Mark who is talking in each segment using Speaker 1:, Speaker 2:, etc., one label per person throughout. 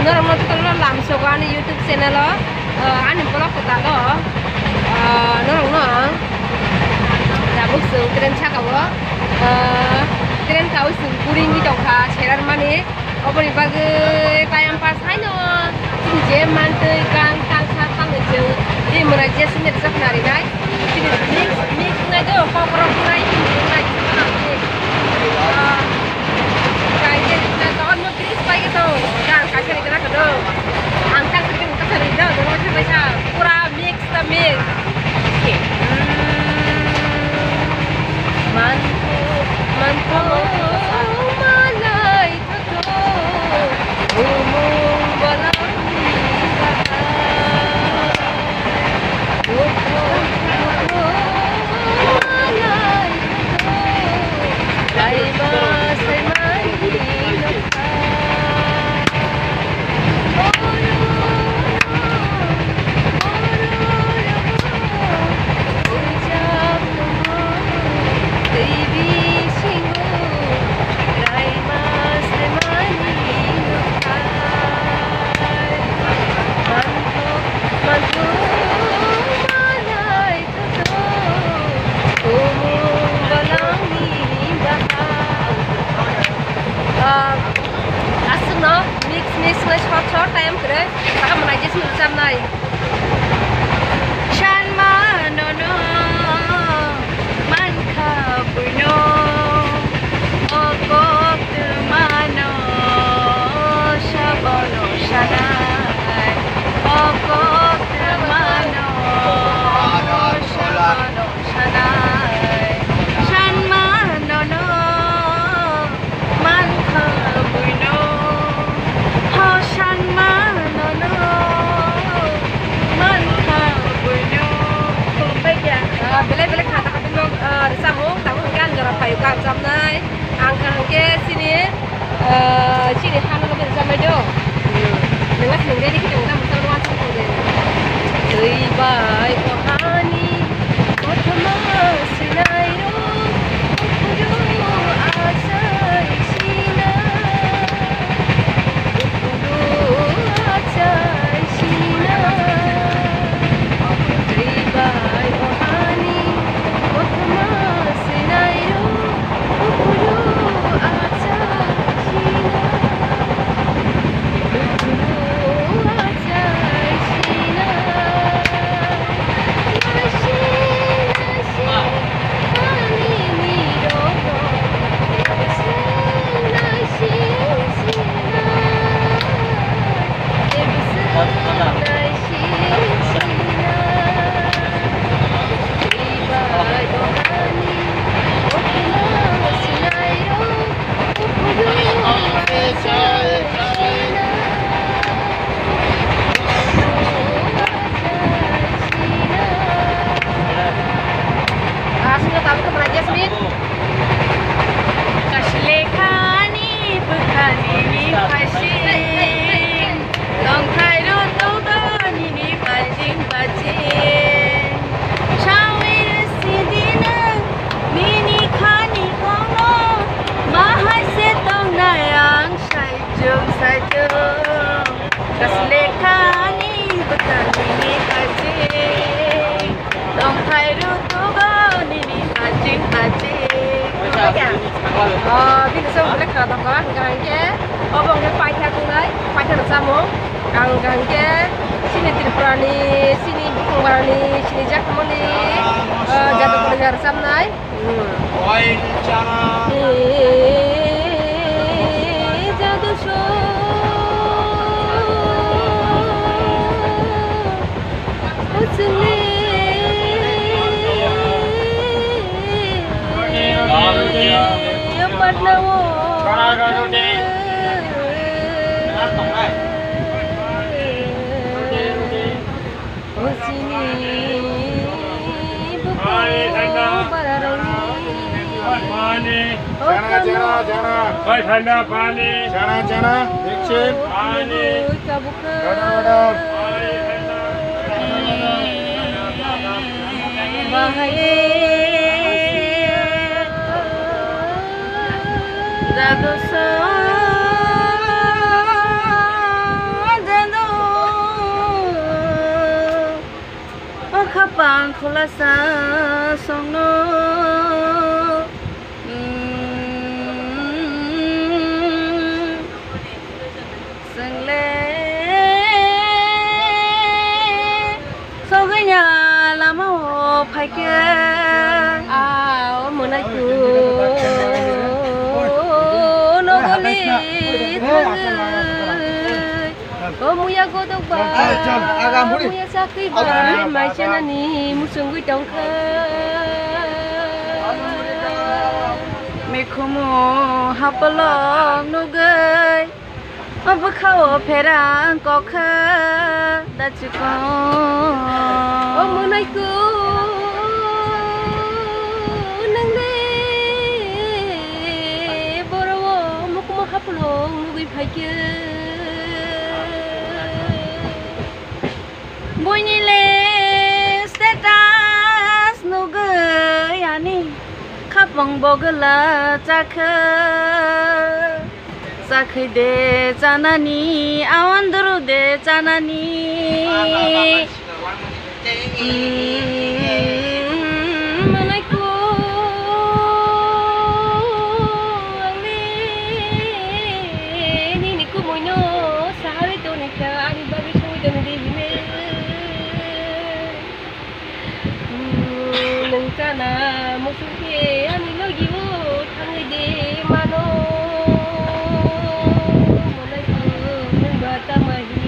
Speaker 1: Norang mau tuh lo langsung kan YouTube channel lo, ane blog kita lo, norang no, dabuk sung tren cakawo, tren kau sung kuring gitu kah, cerar mana, obor ibaga kayam pas hai no, sini jeman tuh ikan tangsa tang itu, ini meraja sini resep nari nai, sini mix nai tuh pokok nai, nai nai, kayak tahun mau pilih supaya gitu, kan kasih kita kedua, angkat sekian kita cari dah, kalau macam macam, pura mix ta mix, oke, mantap, mantap, malai tuh, umum balang malai tuh, lai masai short time kere, kakak menaji semacam nai.
Speaker 2: Shan mano no, man kapuno, okok termano, shabono shanai, okok termano, shabono shanai. Shan mano no, man kapuno. Shan mano no, man kapuno.
Speaker 1: Beli kata kata dong, samung, samung kan gara payu kan jam nai, angkat ke sini, sini hanu lebih jam itu, dengan sendiri di kita nggak bisa luar sampai deh. Doi bai ohani, otama sinairo, okuru asai sina. Bây giờ xong cái tập đó càng cái ở bên cái phải theo cũng đấy phải theo được sao không càng cái sini tidak berani sini bukan berani sini jak kemana jatuh belajar sam nai jatuh show
Speaker 3: Thanda pani, chana, action, pani,
Speaker 2: khola sa song no sang le so cái nhà làm ô phải kia
Speaker 1: mưa nay cứ nó có đi có mua ya có đâu ba mua ya sa cái ba mai trên anh đi mua sung cái trong khơi
Speaker 2: mẹ không mua hấp lò nó gầy ông bữa khâu phải ra có khơi đã chỉ có
Speaker 1: mưa nay cứ nâng đi bữa đó mua cũng mua hấp lò mua cái phải chưa
Speaker 2: bôi nhỉ lệ status nó gửi anh khắp vòng bầu gửi là cha khơi để cha nani áo ăn đồ để cha nani
Speaker 1: mà nay cô đi đi cô mồi nó sao đấy tôi này chờ anh bao nhiêu tôi này đi nâng cha na một số khi anh nói gì vô thằng người đi mà nó một ngày cứ nâng bờ ta mà đi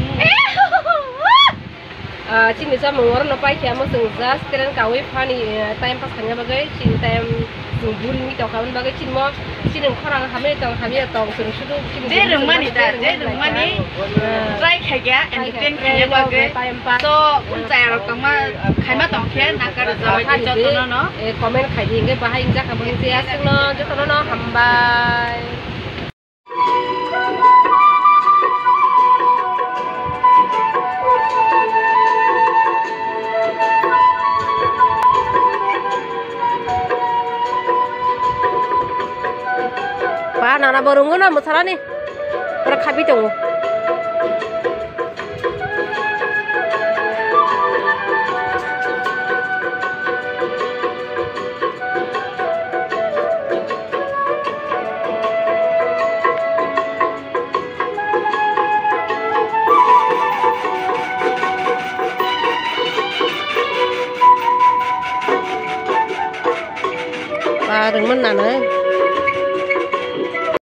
Speaker 1: chính vì sao mà orang nó phải kia mà sừng ra sekarang kau pani time pas hanya bagai cin time sungguh ini tau kawan bagai cin mo cin yang orang kami tau sering sudu cin
Speaker 2: dia rumah ni try kaya entertain kaya bagai so pun saya orang mah kaya mah tong kaya nak kerja jadi contohnya no
Speaker 1: komen kaya di ingat bahaya injak kamu sias no contohnya no hambai Pak, nana borungu na masalah nih. Perkhabi dong. Pak, đừng mất nản đấy.